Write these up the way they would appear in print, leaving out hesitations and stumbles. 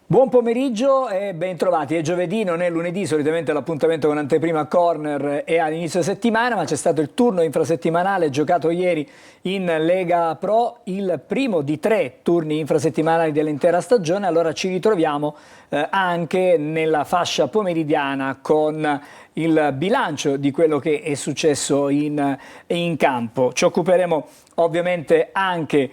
Buon pomeriggio e ben trovati. È giovedì, non è lunedì, solitamente l'appuntamento con Anteprima Corner è all'inizio settimana, ma c'è stato il turno infrasettimanale giocato ieri in Lega Pro, il primo di 3 turni infrasettimanali dell'intera stagione. Allora ci ritroviamo anche nella fascia pomeridiana con il bilancio di quello che è successo in campo. Ci occuperemo ovviamente anche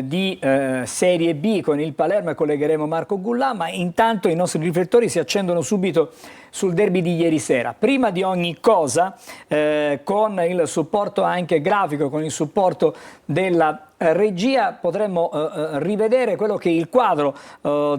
di Serie B con il Palermo e collegheremo Marco Gullà, ma intanto i nostri riflettori si accendono subito sul derby di ieri sera. Prima di ogni cosa, con il supporto anche grafico, con il supporto della regia, potremmo rivedere quello che è il quadro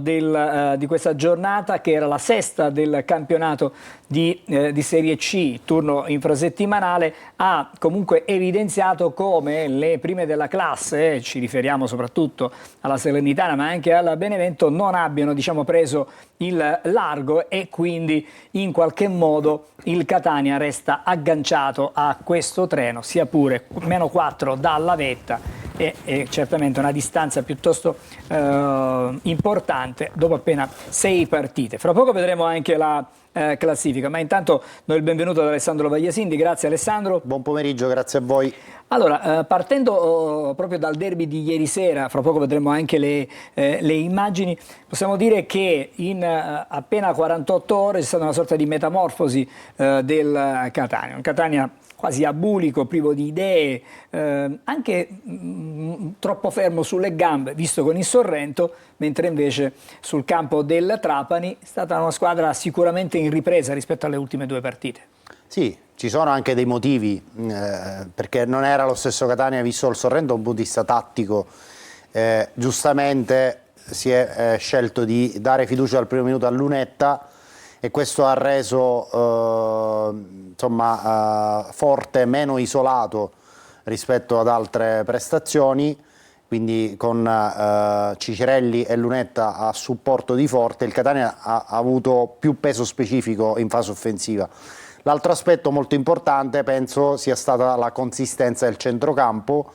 di questa giornata, che era la sesta del campionato di Serie C, turno infrasettimanale. Ha comunque evidenziato come le prime della classe, ci riferiamo soprattutto alla Salernitana ma anche alla Benevento, non abbiano, diciamo, preso il largo, e quindi in qualche modo il Catania resta agganciato a questo treno, sia pure -4 dalla vetta, e certamente una distanza piuttosto importante dopo appena 6 partite. Fra poco vedremo anche la classifica, ma intanto do il benvenuto ad Alessandro Vagliasindi. Grazie Alessandro. Buon pomeriggio, grazie a voi. Allora, partendo proprio dal derby di ieri sera, fra poco vedremo anche le immagini, possiamo dire che in appena 48 ore c'è stata una sorta di metamorfosi del Catania. Un Catania quasi abulico, privo di idee, anche troppo fermo sulle gambe, visto con il Sorrento, mentre invece sul campo del Trapani è stata una squadra sicuramente in ripresa rispetto alle ultime 2 partite. Sì, ci sono anche dei motivi, perché non era lo stesso Catania visto il Sorrento da un punto di vista tattico. Giustamente si è scelto di dare fiducia al primo minuto a Lunetta, e questo ha reso Forte meno isolato rispetto ad altre prestazioni, quindi con Cicerelli e Lunetta a supporto di Forte il Catania ha avuto più peso specifico in fase offensiva. L'altro aspetto molto importante penso sia stata la consistenza del centrocampo,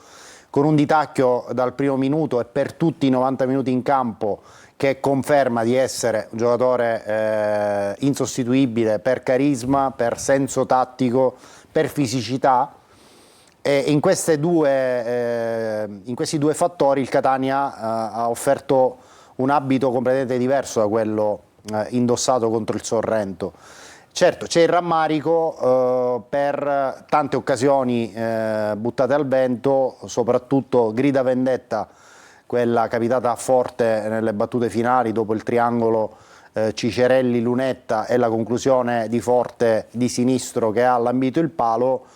con un Di Tacchio dal primo minuto e per tutti i 90 minuti in campo che conferma di essere un giocatore insostituibile per carisma, per senso tattico, per fisicità, e in questi due fattori il Catania ha offerto un abito completamente diverso da quello indossato contro il Sorrento. Certo, c'è il rammarico per tante occasioni buttate al vento, soprattutto grida vendetta, quella capitata a Forte nelle battute finali dopo il triangolo Cicerelli-Lunetta e la conclusione di Forte di sinistro che ha lambito il palo.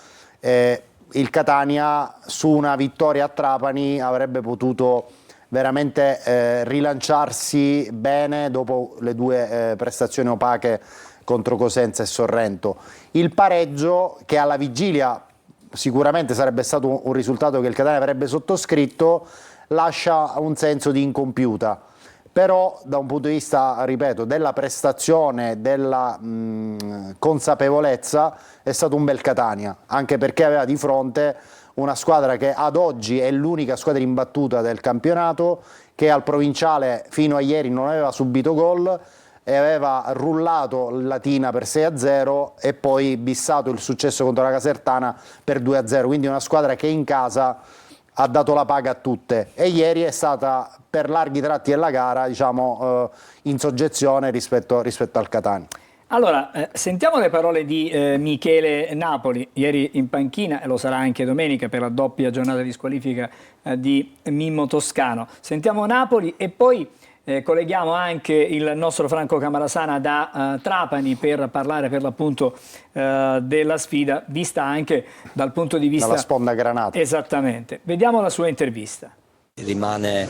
Il Catania su una vittoria a Trapani avrebbe potuto veramente rilanciarsi bene dopo le 2 prestazioni opache contro Cosenza e Sorrento. Il pareggio, che alla vigilia sicuramente sarebbe stato un risultato che il Catania avrebbe sottoscritto, lascia un senso di incompiuta, però da un punto di vista, ripeto, della prestazione, della consapevolezza, è stato un bel Catania, anche perché aveva di fronte una squadra che ad oggi è l'unica squadra imbattuta del campionato, che al provinciale fino a ieri non aveva subito gol e aveva rullato il Latina per 6-0 e poi bissato il successo contro la Casertana per 2-0, quindi una squadra che in casa ha dato la paga a tutte, e ieri è stata per larghi tratti della gara, diciamo, in soggezione rispetto al Catania. Allora, sentiamo le parole di Michele Napoli, ieri in panchina, e lo sarà anche domenica per la doppia giornata di squalifica di Mimmo Toscano. Sentiamo Napoli e poi colleghiamo anche il nostro Franco Camarasana da Trapani per parlare per l'appunto della sfida, vista anche dal punto di vista... Dalla sponda granata. Esattamente. Vediamo la sua intervista. Rimane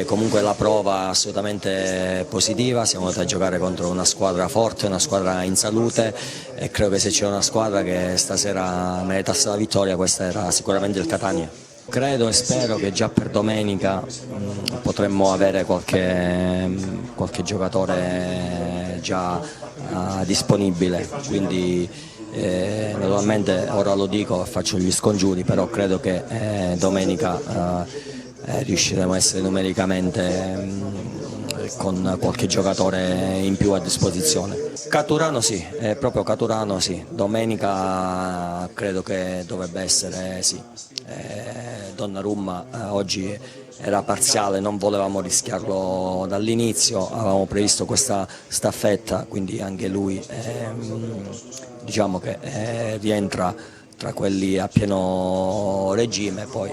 comunque la prova assolutamente positiva, siamo andati a giocare contro una squadra forte, una squadra in salute, e credo che se c'è una squadra che stasera meritasse la vittoria questa era sicuramente il Catania. Credo e spero che già per domenica potremmo avere qualche giocatore già disponibile, quindi naturalmente ora lo dico, faccio gli scongiuri, però credo che domenica riusciremo a essere numericamente con qualche giocatore in più a disposizione. Caturano sì, è proprio Caturano sì, domenica credo che dovrebbe essere sì. Donnarumma oggi era parziale, non volevamo rischiarlo dall'inizio, avevamo previsto questa staffetta, quindi anche lui diciamo che rientra tra quelli a pieno regime, poi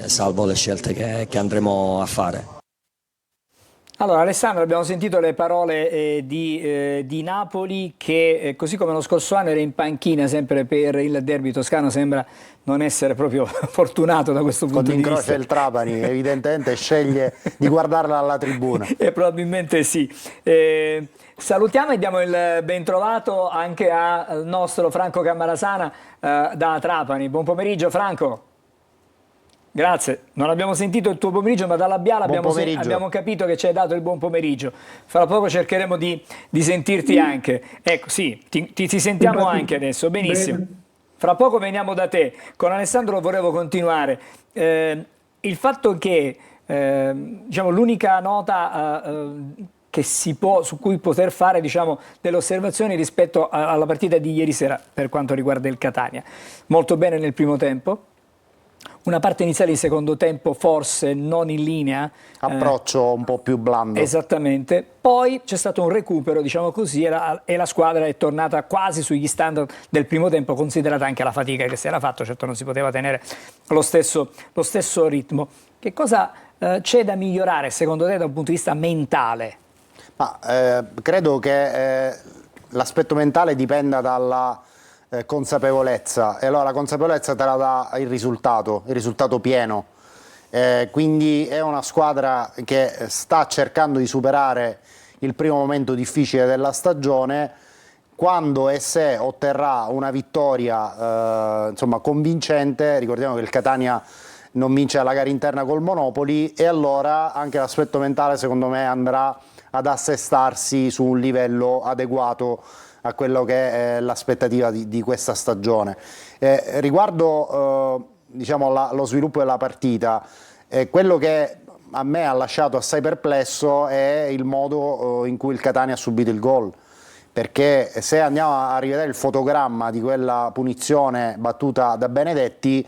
salvo le scelte che andremo a fare. Allora Alessandro, abbiamo sentito le parole di Napoli che così come lo scorso anno era in panchina sempre per il derby toscano, sembra non essere proprio fortunato da questo punto di vista. Quando incrocia il Trapani evidentemente sceglie di guardarla alla tribuna. E probabilmente sì. Salutiamo e diamo il ben trovato anche al nostro Franco Cammarasana da Trapani. Buon pomeriggio Franco. Grazie, non abbiamo sentito il tuo pomeriggio, ma dalla labiale abbiamo capito che ci hai dato il buon pomeriggio. Fra poco cercheremo di sentirti anche. Ecco, sì, ti sentiamo anche adesso, benissimo. Fra poco veniamo da te. Con Alessandro volevo continuare. Il fatto che diciamo, l'unica nota su cui poter fare diciamo, delle osservazioni rispetto alla partita di ieri sera per quanto riguarda il Catania. Molto bene nel primo tempo. Una parte iniziale di secondo tempo forse non in linea. Approccio un po' più blando. Esattamente. Poi c'è stato un recupero, diciamo così, e la squadra è tornata quasi sugli standard del primo tempo, considerata anche la fatica che si era fatto. Certo non si poteva tenere lo stesso ritmo. Che cosa c'è da migliorare secondo te da un punto di vista mentale? Credo che l'aspetto mentale dipenda dalla consapevolezza, e allora la consapevolezza te la dà il risultato pieno, quindi è una squadra che sta cercando di superare il primo momento difficile della stagione. Quando e se otterrà una vittoria insomma convincente, ricordiamo che il Catania non vince la gara interna col Monopoli, e allora anche l'aspetto mentale secondo me andrà ad assestarsi su un livello adeguato a quello che è l'aspettativa di questa stagione. Riguardo diciamo, lo sviluppo della partita, quello che a me ha lasciato assai perplesso è il modo in cui il Catania ha subito il gol, perché se andiamo a rivedere il fotogramma di quella punizione battuta da Benedetti,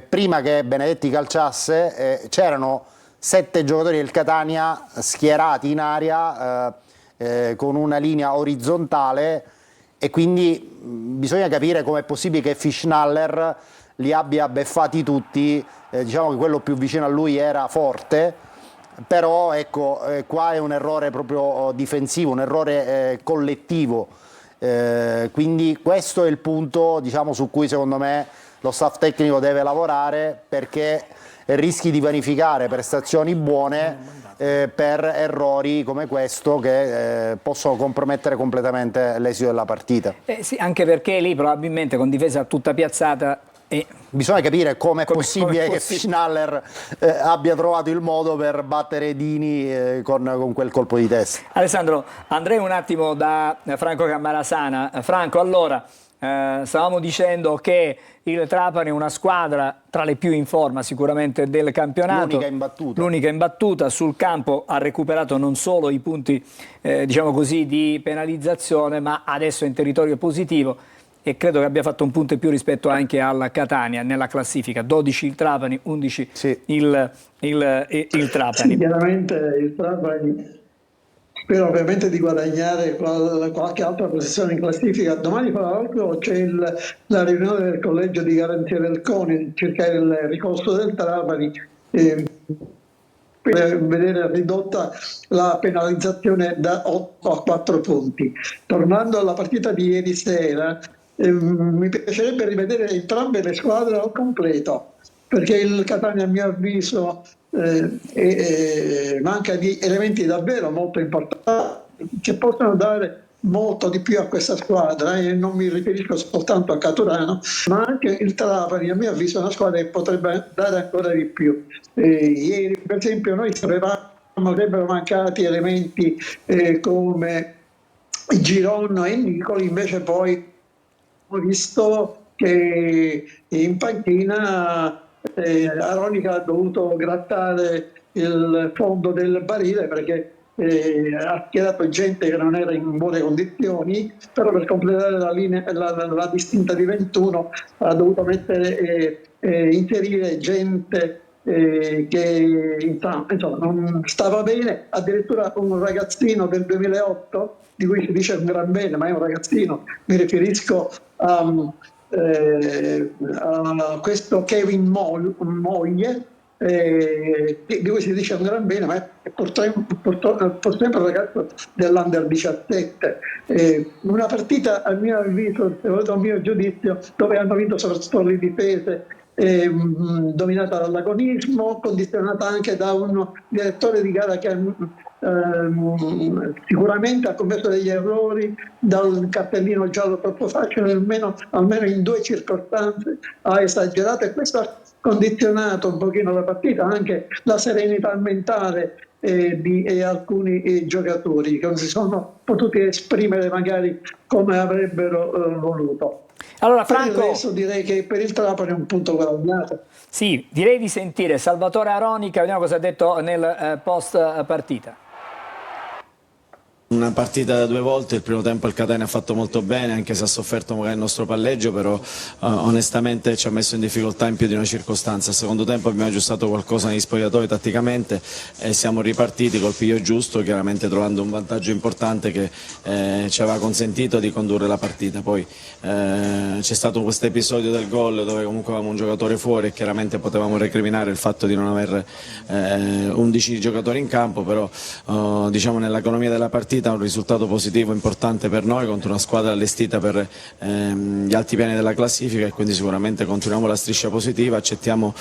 prima che Benedetti calciasse c'erano 7 giocatori del Catania schierati in aria con una linea orizzontale, e quindi bisogna capire com'è possibile che Fischnaller li abbia beffati tutti. Diciamo che quello più vicino a lui era Forte, però ecco, qua è un errore proprio difensivo, un errore collettivo, quindi questo è il punto diciamo, su cui secondo me lo staff tecnico deve lavorare, perché rischi di vanificare prestazioni buone per errori come questo che possono compromettere completamente l'esito della partita. Sì, anche perché lì probabilmente con difesa tutta piazzata bisogna capire com'è possibile che Fischnaller abbia trovato il modo per battere Dini con quel colpo di testa. Alessandro, andrei un attimo da Franco Cammarasana. Franco, allora stavamo dicendo che il Trapani è una squadra tra le più in forma sicuramente del campionato, l'unica imbattuta sul campo, ha recuperato non solo i punti diciamo così di penalizzazione, ma adesso è in territorio positivo e credo che abbia fatto un punto in più rispetto anche alla Catania nella classifica, 12 il Trapani, 11 sì. il Trapani. Sì, chiaramente il Trapani spero ovviamente di guadagnare qualche altra posizione in classifica. Domani fra l'altro c'è la riunione del collegio di garanzia del CONI circa il ricorso del Trapani per vedere ridotta la penalizzazione da 8 a 4 punti. Tornando alla partita di ieri sera, mi piacerebbe rivedere entrambe le squadre al completo, perché il Catania a mio avviso manca di elementi davvero molto importanti che possono dare molto di più a questa squadra, e non mi riferisco soltanto a Caturano, ma anche il Trapani a mio avviso è una squadra che potrebbe dare ancora di più. Ieri per esempio noi avrebbero mancati elementi come Giron e Nicoli, invece poi ho visto che in panchina Aronica ha dovuto grattare il fondo del barile perché ha schierato gente che non era in buone condizioni, però per completare la distinta di 21 ha dovuto inserire gente che insomma, non stava bene. Addirittura un ragazzino del 2008, di cui si dice un gran bene, ma è un ragazzino, mi riferisco a questo Kevin Moglie, di cui si dice un gran bene, ma è purtroppo un ragazzo dell'Under 17. Una partita, a mio avviso, a mio giudizio, dove hanno vinto soprattutto le difese, dominata dall'agonismo, condizionata anche da un direttore di gara che sicuramente ha commesso degli errori, dal cartellino giallo troppo facile, almeno in 2 circostanze ha esagerato, e questo ha condizionato un pochino la partita, anche la serenità mentale di alcuni giocatori che non si sono potuti esprimere magari come avrebbero voluto. Allora, Per il Franco, resto direi che per il Trapani è un punto guadagnato. sì, direi di sentire Salvatore Aronica, vediamo cosa ha detto nel post partita. Una partita da 2 volte, il primo tempo il Catania ha fatto molto bene, anche se ha sofferto magari il nostro palleggio, però onestamente ci ha messo in difficoltà in più di una circostanza. Al secondo tempo abbiamo aggiustato qualcosa negli spogliatoi tatticamente e siamo ripartiti col piglio giusto, chiaramente trovando un vantaggio importante che ci aveva consentito di condurre la partita. Poi c'è stato questo episodio del gol dove comunque avevamo un giocatore fuori e chiaramente potevamo recriminare il fatto di non avere 11 giocatori in campo, però diciamo nell'economia della partita un risultato positivo importante per noi contro una squadra allestita per gli altipiani della classifica, e quindi sicuramente continuiamo la striscia positiva, accettiamo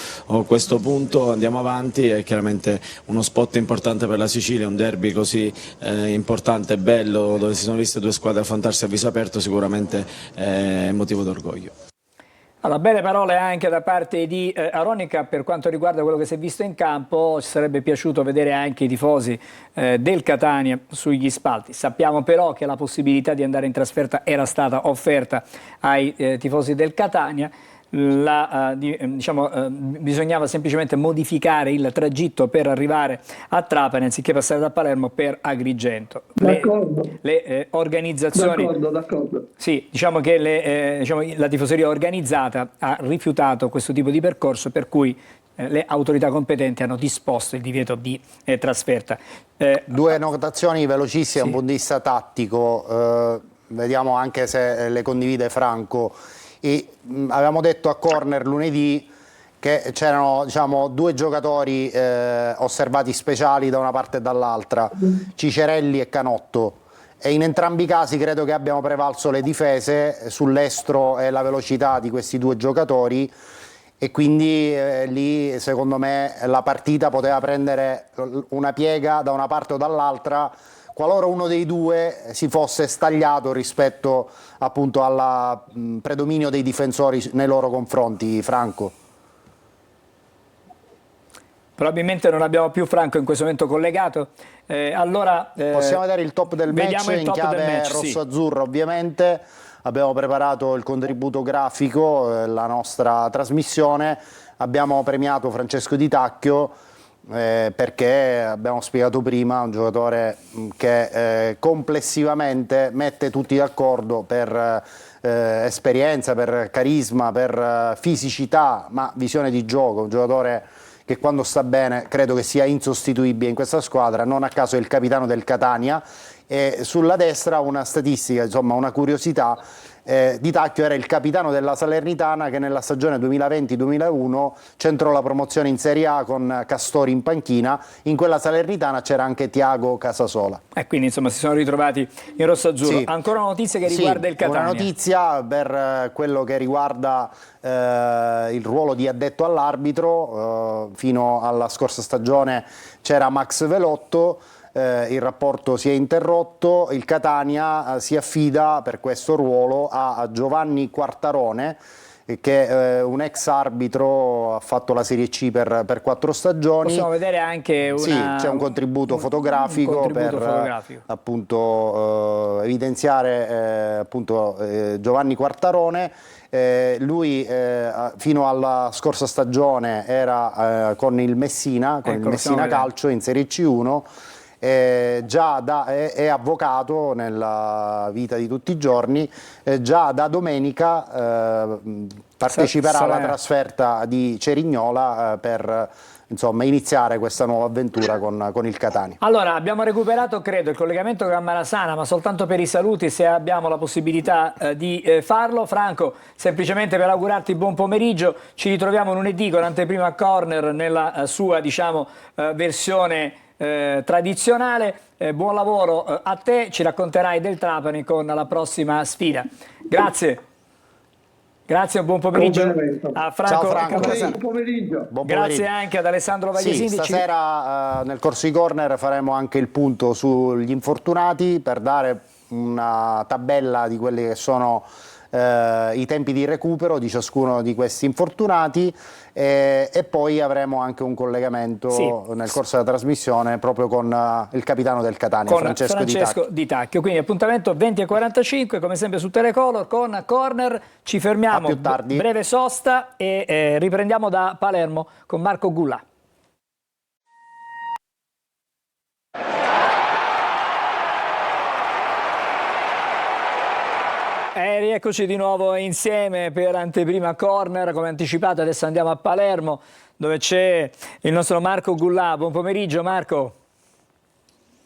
questo punto, andiamo avanti. È chiaramente uno spot importante per la Sicilia, un derby così importante e bello dove si sono viste 2 squadre affrontarsi a viso aperto, sicuramente è motivo d'orgoglio. Allora, belle parole anche da parte di Aronica per quanto riguarda quello che si è visto in campo. Ci sarebbe piaciuto vedere anche i tifosi del Catania sugli spalti. Sappiamo però che la possibilità di andare in trasferta era stata offerta ai tifosi del Catania. Bisognava semplicemente modificare il tragitto per arrivare a Trapani anziché passare da Palermo per Agrigento. Le organizzazioni, d'accordo. sì, diciamo che la tifoseria organizzata ha rifiutato questo tipo di percorso, per cui le autorità competenti hanno disposto il divieto di trasferta. 2 notazioni velocissime, sì. Un punto di vista tattico, vediamo anche se le condivide Franco. Avevamo detto a Corner lunedì che c'erano 2 giocatori osservati speciali da una parte e dall'altra, Cicerelli e Canotto, e in entrambi i casi credo che abbiamo prevalso le difese sull'estro e la velocità di questi 2 giocatori, e quindi lì secondo me la partita poteva prendere una piega da una parte o dall'altra qualora uno dei 2 si fosse stagliato rispetto appunto al predominio dei difensori nei loro confronti. Franco? Probabilmente non abbiamo più Franco in questo momento collegato. Possiamo vedere il top del match in chiave rosso-azzurra, ovviamente. Abbiamo preparato il contributo grafico, la nostra trasmissione. Abbiamo premiato Francesco Di Tacchio perché abbiamo spiegato prima, un giocatore che complessivamente mette tutti d'accordo per esperienza, per carisma, per fisicità, ma visione di gioco, un giocatore che quando sta bene credo che sia insostituibile in questa squadra. Non a caso è il capitano del Catania. E sulla destra una statistica, insomma una curiosità, Di Tacchio era il capitano della Salernitana che nella stagione 2020-2001 centrò la promozione in Serie A con Castori in panchina. In quella Salernitana c'era anche Tiago Casasola. E quindi insomma si sono ritrovati in rosso-azzurro. Sì. Ancora una notizia che riguarda il Catania. Una notizia per quello che riguarda il ruolo di addetto all'arbitro. Fino alla scorsa stagione c'era Max Velotto. Il rapporto si è interrotto, il Catania si affida per questo ruolo a Giovanni Quartarone, che è un ex arbitro, ha fatto la Serie C per 4 stagioni. Possiamo vedere anche sì, c'è un contributo fotografico per appunto evidenziare appunto Giovanni Quartarone. Lui fino alla scorsa stagione era con il Messina, con il Messina Calcio in Serie C1. È avvocato nella vita di tutti i giorni, già da domenica parteciperà alla trasferta di Cerignola per insomma iniziare questa nuova avventura con il Catania. Allora, abbiamo recuperato credo il collegamento con Marasana, ma soltanto per i saluti, se abbiamo la possibilità di farlo. Franco, semplicemente per augurarti buon pomeriggio, ci ritroviamo lunedì con Anteprima a Corner nella sua, diciamo, versione tradizionale. Buon lavoro a te, ci racconterai del Trapani con la prossima sfida. Grazie. Grazie, buon pomeriggio a Franco. Ciao Franco. Buon pomeriggio. Grazie anche ad Alessandro Vagliesindici. Sì, stasera nel corso di corner faremo anche il punto sugli infortunati per dare una tabella di quelli che sono i tempi di recupero di ciascuno di questi infortunati e poi avremo anche un collegamento nel corso della trasmissione proprio con il capitano del Catania, con Francesco Di Tacchio. Quindi appuntamento 20:45 come sempre su Telecolor con Corner. Ci fermiamo, più tardi. Breve sosta e riprendiamo da Palermo con Marco Gullà. Rieccoci di nuovo insieme per Anteprima Corner. Come anticipato adesso andiamo a Palermo dove c'è il nostro Marco Gullà. Buon pomeriggio Marco.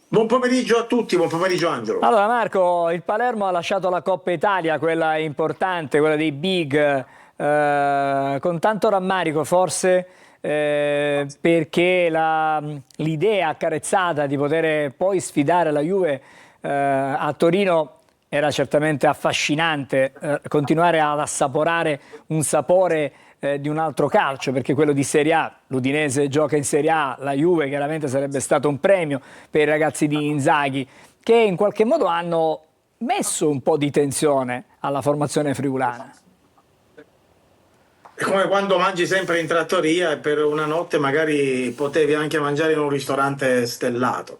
Buon pomeriggio a tutti, buon pomeriggio Angelo. Allora Marco, il Palermo ha lasciato la Coppa Italia, quella importante, quella dei big, con tanto rammarico forse perché l'idea accarezzata di poter poi sfidare la Juve a Torino era certamente affascinante, continuare ad assaporare un sapore di un altro calcio, perché quello di Serie A, l'Udinese gioca in Serie A, la Juve chiaramente sarebbe stato un premio per i ragazzi di Inzaghi, che in qualche modo hanno messo un po' di tensione alla formazione friulana. È come quando mangi sempre in trattoria e per una notte magari potevi anche mangiare in un ristorante stellato.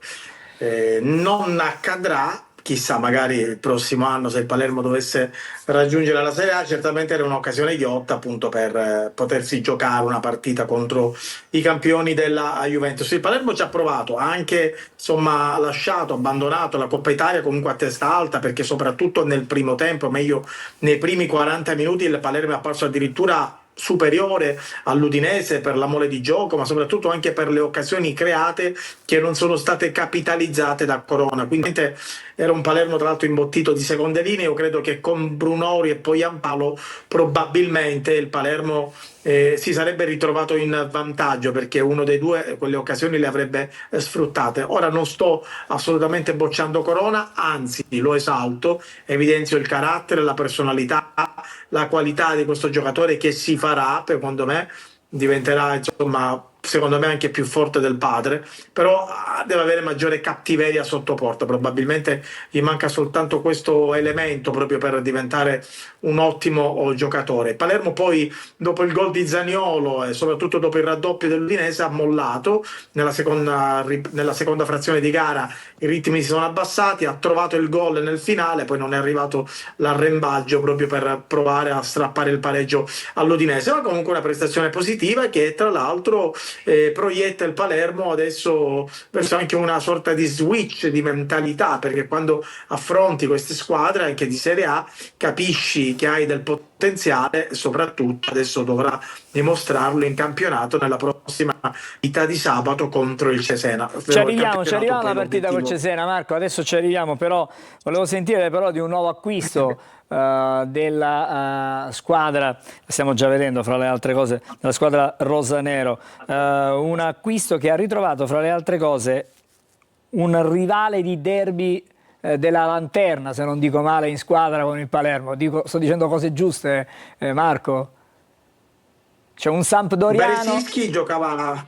Non accadrà. Chissà, magari il prossimo anno, se il Palermo dovesse raggiungere la Serie A, certamente era un'occasione ghiotta appunto per potersi giocare una partita contro i campioni della Juventus. Il Palermo ci ha provato, ha anche insomma lasciato, abbandonato la Coppa Italia comunque a testa alta, perché soprattutto nel primo tempo, meglio nei primi 40 minuti, il Palermo è apparso addirittura superiore all'Udinese per la mole di gioco, ma soprattutto anche per le occasioni create che non sono state capitalizzate da Corona. Quindi era un Palermo tra l'altro imbottito di seconde linee. Io credo che con Brunori e poi Ampalo probabilmente il Palermo si sarebbe ritrovato in vantaggio, perché uno dei due quelle occasioni le avrebbe sfruttate. Ora non sto assolutamente bocciando Corona, anzi lo esalto, evidenzio il carattere, la personalità, la qualità di questo giocatore che si farà, secondo me diventerà insomma secondo me anche più forte del padre, però deve avere maggiore cattiveria sotto porta. Probabilmente gli manca soltanto questo elemento proprio per diventare un ottimo giocatore. Palermo poi dopo il gol di Zaniolo e soprattutto dopo il raddoppio dell'Udinese ha mollato nella seconda frazione di gara, i ritmi si sono abbassati, ha trovato il gol nel finale, poi non è arrivato l'arrembaggio proprio per provare a strappare il pareggio all'Udinese, ma comunque una prestazione positiva che tra l'altro proietta il Palermo adesso verso anche una sorta di switch di mentalità, perché quando affronti queste squadre anche di Serie A capisci che hai del potenziale e soprattutto adesso dovrà dimostrarlo in campionato nella prossima partita di sabato contro il Cesena. Ci arriviamo alla partita col Cesena, Marco, adesso ci arriviamo, però volevo sentire però di un nuovo acquisto della squadra, stiamo già vedendo fra le altre cose, della squadra rosanero, un acquisto che ha ritrovato fra le altre cose un rivale di derby della lanterna, se non dico male, in squadra con il Palermo. Sto dicendo cose giuste, Marco? C'è un Sampdoriano. Beresicki giocava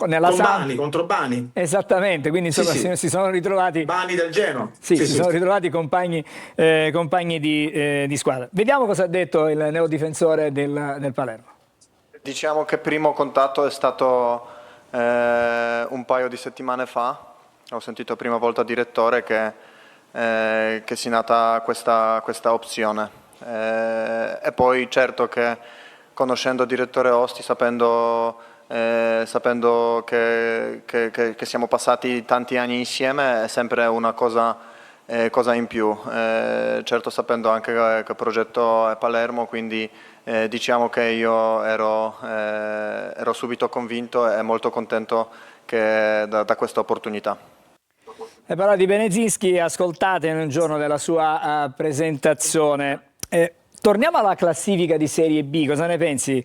nella Con Samp. Bani, contro Bani. Esattamente, quindi insomma Sì, sì. si sono ritrovati. Bani del Genoa. Sì, Sì, si sì. sono ritrovati compagni di squadra. Vediamo cosa ha detto il neodifensore del Palermo. Diciamo che il primo contatto è stato un paio di settimane fa. Ho sentito prima volta al direttore che si è nata questa opzione. E poi certo che conoscendo il direttore Osti, sapendo che siamo passati tanti anni insieme, è sempre una cosa in più. Certo sapendo anche che il progetto è Palermo, quindi diciamo che io ero subito convinto e molto contento da questa opportunità. Le parole di Benezinski ascoltate nel giorno della sua presentazione. Torniamo alla classifica di Serie B, cosa ne pensi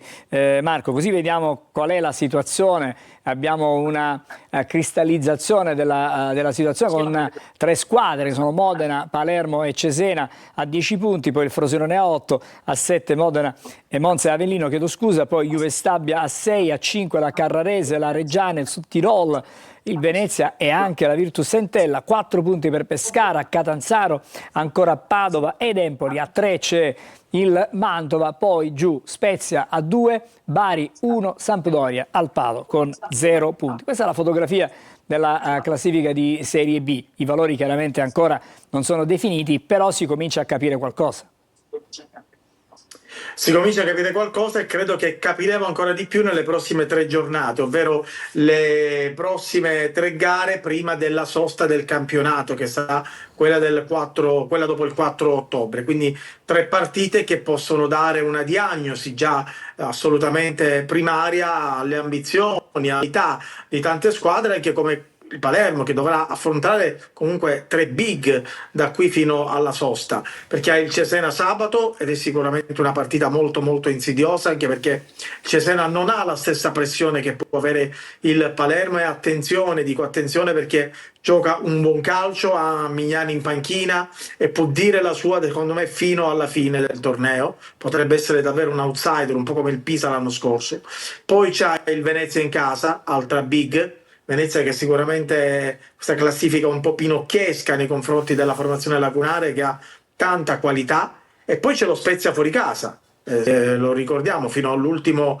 Marco? Così vediamo qual è la situazione, abbiamo una cristallizzazione della situazione con 3 squadre che sono Modena, Palermo e Cesena a 10 punti, poi il Frosinone a 8, a 7 Modena e Monza e Avellino, chiedo scusa, poi Juve Stabia a 6, a 5 la Carrarese, la Reggiana, il Sud Tirol, il Venezia e anche la Virtus Entella, 4 punti per Pescara, Catanzaro, ancora Padova ed Empoli, a 3 c'è il Mantova, poi giù Spezia a 2, Bari 1, Sampdoria al palo con 0 punti. Questa è la fotografia della classifica di Serie B, i valori chiaramente ancora non sono definiti, però si comincia a capire qualcosa. Si comincia a capire qualcosa e credo che capiremo ancora di più nelle prossime 3 giornate, ovvero le prossime 3 gare prima della sosta del campionato, che sarà quella dopo il 4 ottobre. Quindi 3 partite che possono dare una diagnosi già assolutamente primaria alle ambizioni, all'età di tante squadre, anche come il Palermo, che dovrà affrontare comunque 3 big da qui fino alla sosta, perché ha il Cesena sabato ed è sicuramente una partita molto molto insidiosa, anche perché il Cesena non ha la stessa pressione che può avere il Palermo. E attenzione, dico attenzione, perché gioca un buon calcio, ha Mignani in panchina e può dire la sua, secondo me, fino alla fine del torneo. Potrebbe essere davvero un outsider, un po' come il Pisa l'anno scorso. Poi c'ha il Venezia in casa, altra big. Venezia che sicuramente questa classifica un po' pinocchiesca nei confronti della formazione lagunare, che ha tanta qualità. E poi c'è lo Spezia fuori casa, lo ricordiamo, fino all'ultimo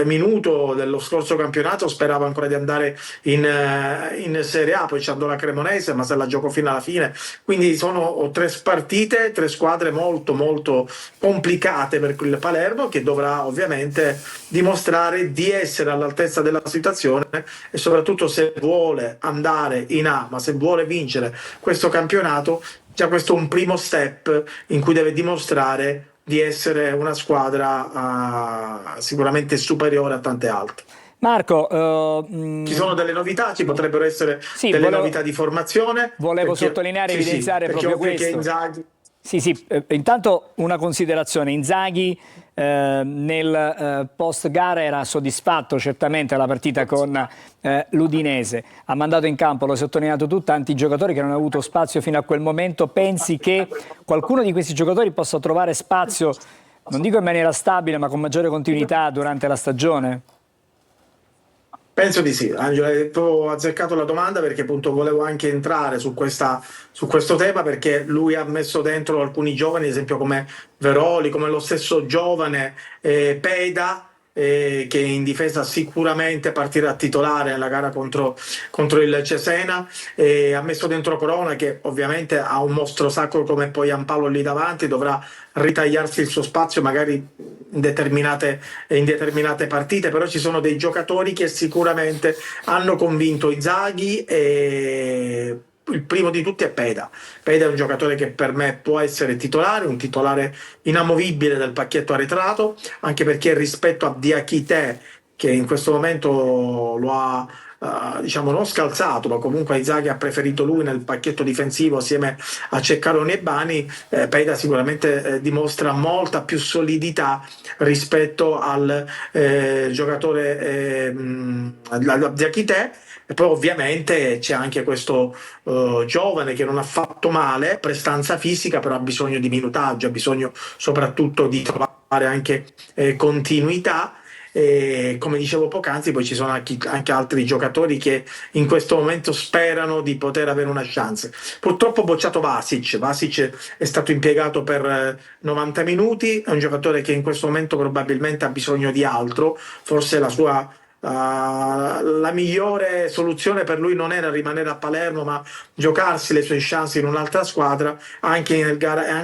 minuto dello scorso campionato sperava ancora di andare in Serie A, poi c'è la Cremonese, ma se la gioco fino alla fine. Quindi sono 3 partite, 3 squadre molto molto complicate per il Palermo, che dovrà ovviamente dimostrare di essere all'altezza della situazione, e soprattutto, se vuole andare in A, ma se vuole vincere questo campionato, già questo è un primo step in cui deve dimostrare di essere una squadra sicuramente superiore a tante altre. Marco, ci sono delle novità, ci potrebbero essere sì, delle novità di formazione. Volevo sottolineare e evidenziare proprio questo. Inzaghi... Sì, intanto una considerazione, Inzaghi nel post gara era soddisfatto certamente della partita con l'Udinese, ha mandato in campo, l'ho sottolineato tu, tanti giocatori che non hanno avuto spazio fino a quel momento. Pensi che qualcuno di questi giocatori possa trovare spazio, non dico in maniera stabile, ma con maggiore continuità durante la stagione? Penso di sì, Angelo, hai azzeccato la domanda, perché appunto volevo anche entrare su questo tema, perché lui ha messo dentro alcuni giovani, ad esempio come Veroli, come lo stesso giovane Peida, che in difesa sicuramente partirà titolare nella gara contro il Cesena. Ha messo dentro Corona, che ovviamente ha un mostro sacro come poi Giampaolo lì davanti, dovrà ritagliarsi il suo spazio magari in determinate partite, però ci sono dei giocatori che sicuramente hanno convinto Inzaghi, e il primo di tutti è Peida. Peida è un giocatore che per me può essere titolare, un titolare inamovibile del pacchetto arretrato, anche perché rispetto a Diakité, che in questo momento lo ha diciamo non scalzato, ma comunque Inzaghi ha preferito lui nel pacchetto difensivo assieme a Ceccaroni e Bani, Peida sicuramente dimostra molta più solidità rispetto al giocatore Diakité. E poi ovviamente c'è anche questo giovane che non ha fatto male, prestanza fisica, però ha bisogno di minutaggio, ha bisogno soprattutto di trovare anche continuità. e come dicevo poc'anzi poi ci sono anche altri giocatori che in questo momento sperano di poter avere una chance. Purtroppo bocciato Vasic è stato impiegato per 90 minuti, è un giocatore che in questo momento probabilmente ha bisogno di altro, forse la migliore soluzione per lui non era rimanere a Palermo ma giocarsi le sue chance in un'altra squadra. Anche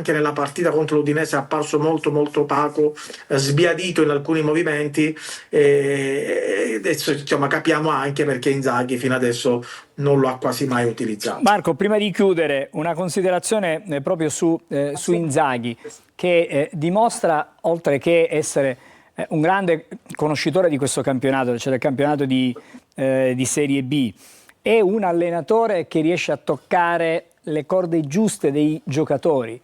nella partita contro l'Udinese è apparso molto molto opaco, sbiadito in alcuni movimenti, e adesso insomma capiamo anche perché Inzaghi fino adesso non lo ha quasi mai utilizzato. Marco, prima di chiudere, una considerazione proprio su Inzaghi, che dimostra, oltre che essere un grande conoscitore di questo campionato, cioè del campionato di Serie B, è un allenatore che riesce a toccare le corde giuste dei giocatori,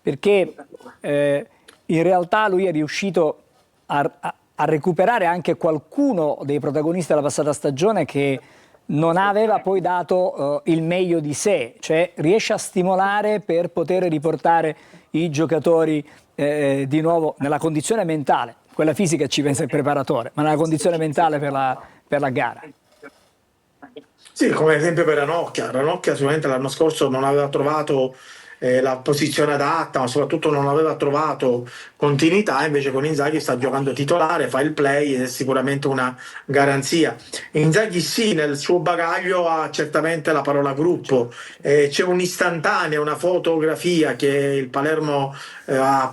perché in realtà lui è riuscito a recuperare anche qualcuno dei protagonisti della passata stagione che non aveva poi dato il meglio di sé, cioè riesce a stimolare per poter riportare i giocatori di nuovo nella condizione mentale. Quella fisica ci pensa il preparatore, ma nella condizione mentale per la gara. Sì, come esempio per Ranocchia sicuramente l'anno scorso non aveva trovato la posizione adatta, ma soprattutto non aveva trovato continuità, invece con Inzaghi sta giocando titolare, fa il play ed è sicuramente una garanzia. Inzaghi sì, nel suo bagaglio ha certamente la parola gruppo, c'è un'istantanea, una fotografia che il Palermo ha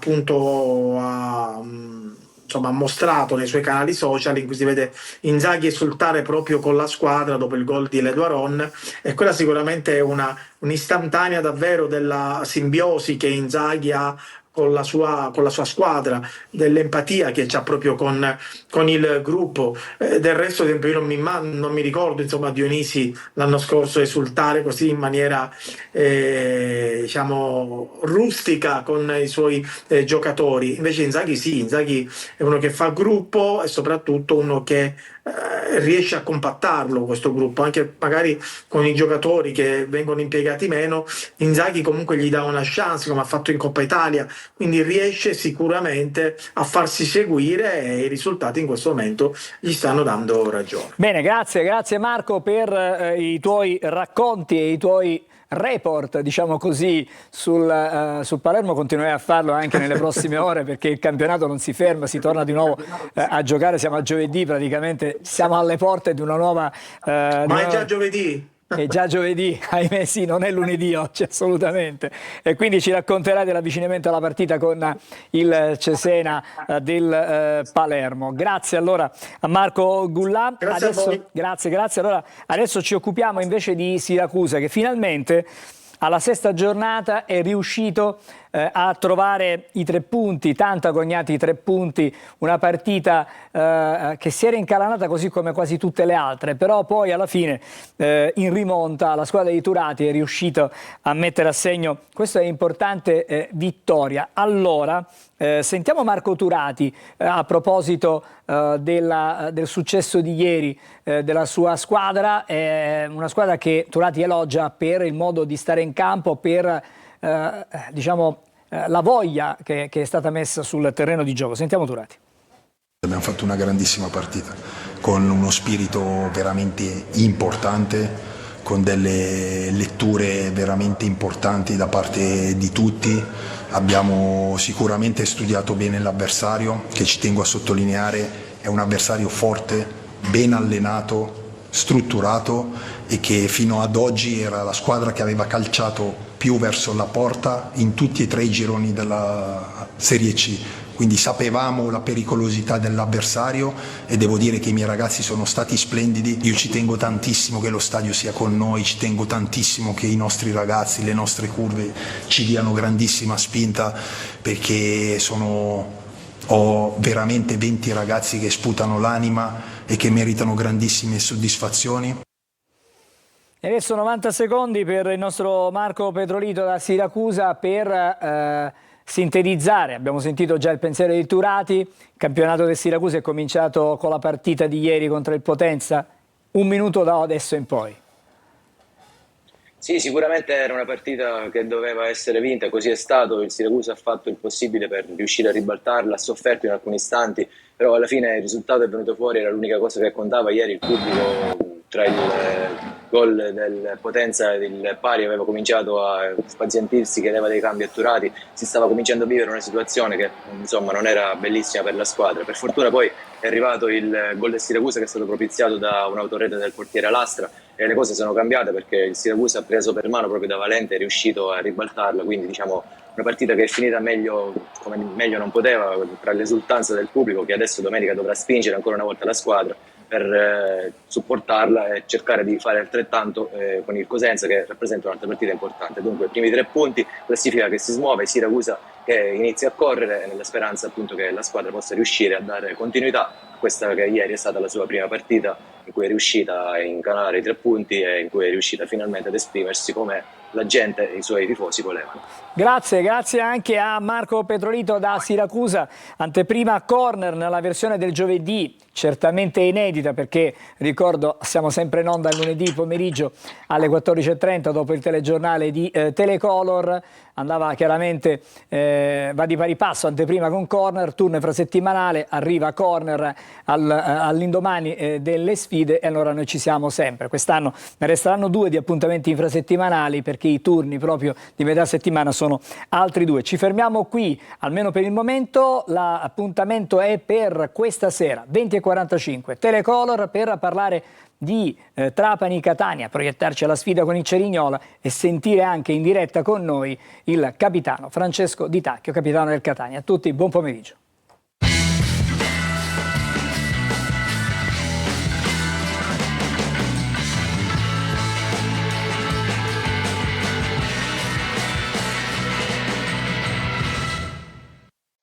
mostrato nei suoi canali social, in cui si vede Inzaghi esultare proprio con la squadra dopo il gol di Leduaron, e quella sicuramente è un'istantanea davvero della simbiosi che Inzaghi ha con la sua squadra, dell'empatia che c'ha proprio con il gruppo. Del resto, ad esempio, io non mi ricordo Dionisi l'anno scorso esultare così in maniera rustica con i suoi giocatori. Invece Inzaghi sì, Inzaghi è uno che fa gruppo e soprattutto uno che riesce a compattarlo questo gruppo, anche magari con i giocatori che vengono impiegati meno. Inzaghi comunque gli dà una chance, come ha fatto in Coppa Italia, quindi riesce sicuramente a farsi seguire e i risultati in questo momento gli stanno dando ragione. Bene, grazie Marco per i tuoi racconti e i tuoi report, diciamo così, sul Palermo. Continuerai a farlo anche nelle prossime ore, perché il campionato non si ferma, si torna di nuovo a giocare. Siamo a giovedì, praticamente siamo alle porte di una nuova... Ma è già giovedì? È già giovedì, ahimè sì, non è lunedì oggi assolutamente, e quindi ci racconterai dell'avvicinamento alla partita con il Cesena del Palermo. Grazie allora a Marco Gullà. Grazie a voi. Grazie. Allora, adesso ci occupiamo invece di Siracusa, che finalmente alla sesta giornata è riuscito a trovare i 3 punti, tanto agognati i 3 punti, una partita che si era incalanata così come quasi tutte le altre, però poi alla fine in rimonta la squadra di Turati è riuscita a mettere a segno questa importante vittoria. Allora, sentiamo Marco Turati a proposito del successo di ieri della sua squadra, una squadra che Turati elogia per il modo di stare in campo, per la voglia che è stata messa sul terreno di gioco. Sentiamo Turati. Abbiamo fatto una grandissima partita con uno spirito veramente importante, con delle letture veramente importanti da parte di tutti. Abbiamo sicuramente studiato bene l'avversario, che ci tengo a sottolineare è un avversario forte, ben allenato, strutturato, e che fino ad oggi era la squadra che aveva calciato più verso la porta in tutti e 3 i gironi della Serie C. Quindi sapevamo la pericolosità dell'avversario e devo dire che i miei ragazzi sono stati splendidi. Io ci tengo tantissimo che lo stadio sia con noi, ci tengo tantissimo che i nostri ragazzi, le nostre curve ci diano grandissima spinta, perché ho veramente 20 ragazzi che sputano l'anima e che meritano grandissime soddisfazioni. E adesso 90 secondi per il nostro Marco Petrolito da Siracusa per sintetizzare. Abbiamo sentito già il pensiero di Turati. Il campionato del Siracusa è cominciato con la partita di ieri contro il Potenza. 1 minuto da adesso in poi. Sì, sicuramente era una partita che doveva essere vinta, così è stato. Il Siracusa ha fatto il possibile per riuscire a ribaltarla, ha sofferto in alcuni istanti, però alla fine il risultato è venuto fuori, era l'unica cosa che contava. Ieri il pubblico, tra il gol del Potenza e il pari, aveva cominciato a spazientirsi, chiedeva dei cambi a Turati, si stava cominciando a vivere una situazione che insomma non era bellissima per la squadra. Per fortuna poi è arrivato il gol del Siracusa, che è stato propiziato da un'autorete del portiere Lastra, e le cose sono cambiate perché il Siracusa ha preso per mano proprio da Valente e è riuscito a ribaltarla, quindi diciamo una partita che è finita meglio, come meglio non poteva, tra l'esultanza del pubblico che adesso domenica dovrà spingere ancora una volta la squadra per supportarla e cercare di fare altrettanto con il Cosenza, che rappresenta un'altra partita importante. Dunque i primi 3 punti, classifica che si smuove, Siracusa che inizia a correre nella speranza appunto che la squadra possa riuscire a dare continuità a questa che ieri è stata la sua prima partita, in cui è riuscita a incanalare i 3 punti e in cui è riuscita finalmente ad esprimersi come la gente e i suoi tifosi volevano. Grazie, grazie anche a Marco Petrolito da Siracusa. Anteprima corner nella versione del giovedì, certamente inedita perché, ricordo, siamo sempre in onda il lunedì pomeriggio alle 14:30 dopo il telegiornale di Telecolor. Andava chiaramente, va di pari passo, anteprima con corner, turno infrasettimanale, arriva corner all'indomani delle sfide e allora noi ci siamo sempre. Quest'anno ne resteranno 2 di appuntamenti infrasettimanali perché i turni proprio di metà settimana sono altri 2. Ci fermiamo qui, almeno per il momento. L'appuntamento è per questa sera, 20:45, Telecolor, per parlare di Trapani-Catania, proiettarci alla sfida con il Cerignola e sentire anche in diretta con noi il capitano Francesco Di Tacchio, capitano del Catania. A tutti buon pomeriggio.